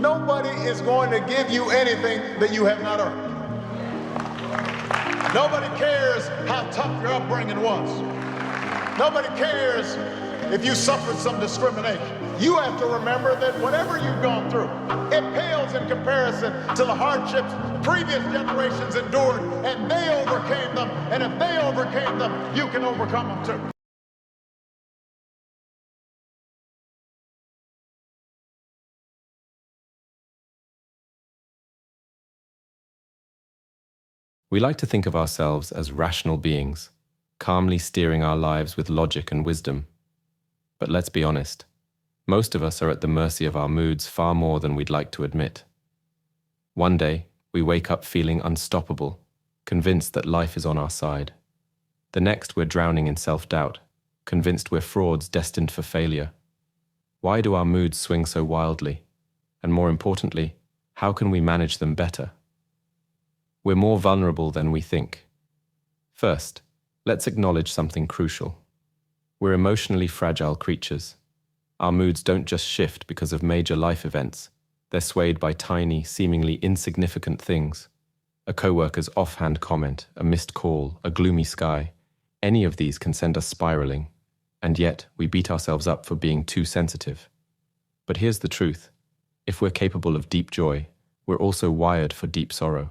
Nobody is going to give you anything that you have not earned. Nobody cares how tough your upbringing was. Nobody cares if you suffered some discrimination. You have to remember that whatever you've gone through, it pales in comparison to the hardships previous generations endured, and they overcame them. And if they overcame them, you can overcome them too. We like to think of ourselves as rational beings, calmly steering our lives with logic and wisdom. But let's be honest, most of us are at the mercy of our moods far more than we'd like to admit. One day, we wake up feeling unstoppable, convinced that life is on our side. The next, we're drowning in self-doubt, convinced we're frauds destined for failure. Why do our moods swing so wildly? And more importantly, how can we manage them better? We're more vulnerable than we think. First, let's acknowledge something crucial. We're emotionally fragile creatures. Our moods don't just shift because of major life events. They're swayed by tiny, seemingly insignificant things. A coworker's offhand comment, a missed call, a gloomy sky. Any of these can send us spiraling. And yet, we beat ourselves up for being too sensitive. But here's the truth. If we're capable of deep joy, we're also wired for deep sorrow.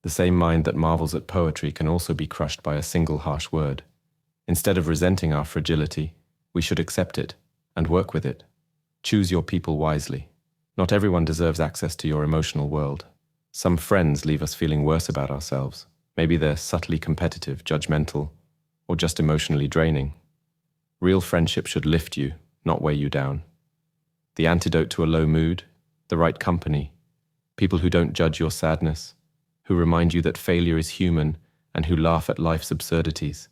The same mind that marvels at poetry can also be crushed by a single harsh word. Instead of resenting our fragility, we should accept it and work with it. Choose your people wisely. Not everyone deserves access to your emotional world. Some friends leave us feeling worse about ourselves. Maybe they're subtly competitive, judgmental, or just emotionally draining. Real friendship should lift you, not weigh you down. The antidote to a low mood? The right company. People who don't judge your sadness, who remind you that failure is human and who laugh at life's absurdities.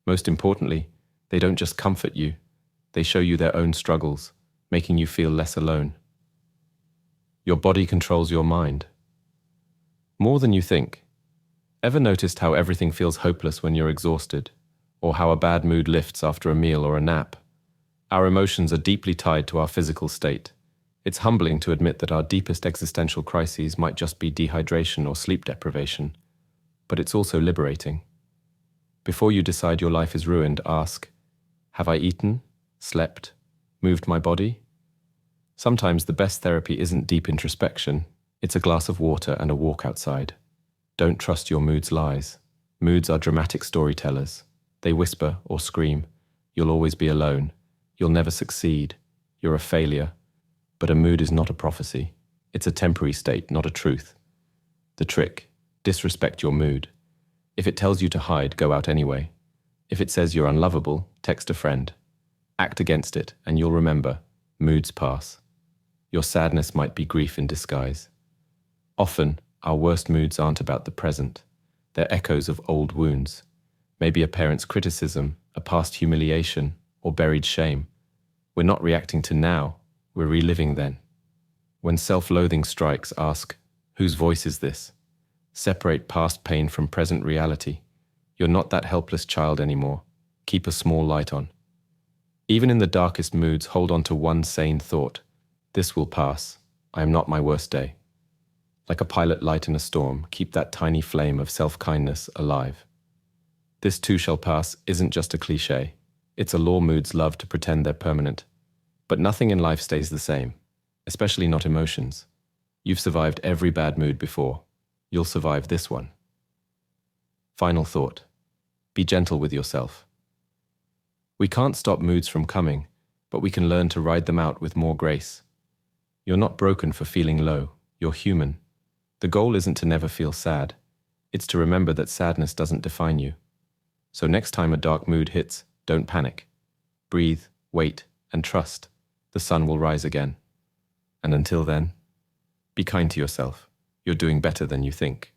Most importantly, they don't just comfort you, they show you their own struggles, making you feel less alone. Your body controls your mind. More than you think. Ever noticed how everything feels hopeless when you're exhausted, or how a bad mood lifts after a meal or a nap? Our emotions are deeply tied to our physical state. It's humbling to admit that our deepest existential crises might just be dehydration or sleep deprivation, but it's also liberating. Before you decide your life is ruined, ask, have I eaten, slept, moved my body? Sometimes the best therapy isn't deep introspection, it's a glass of water and a walk outside. Don't trust your mood's lies. Moods are dramatic storytellers. They whisper or scream, you'll always be alone, you'll never succeed, you're a failure. But a mood is not a prophecy. It's a temporary state, not a truth. The trick: disrespect your mood. If it tells you to hide, go out anyway. If it says you're unlovable, text a friend. Act against it, and you'll remember, moods pass. Your sadness might be grief in disguise. Often, our worst moods aren't about the present. They're echoes of old wounds. Maybe a parent's criticism, a past humiliation, or buried shame. We're not reacting to now. We're reliving then. When self-loathing strikes, ask, whose voice is this? Separate past pain from present reality. You're not that helpless child anymore. Keep a small light on. Even in the darkest moods, hold on to one sane thought. This will pass. I am not my worst day. Like a pilot light in a storm, keep that tiny flame of self-kindness alive. This too shall pass isn't just a cliche. It's a law moods love to pretend they're permanent. But nothing in life stays the same, especially not emotions. You've survived every bad mood before. You'll survive this one. Final thought. Be gentle with yourself. We can't stop moods from coming, but we can learn to ride them out with more grace. You're not broken for feeling low. You're human. The goal isn't to never feel sad. It's to remember that sadness doesn't define you. So next time a dark mood hits, don't panic. Breathe, wait, and trust. The sun will rise again. And until then, be kind to yourself. You're doing better than you think.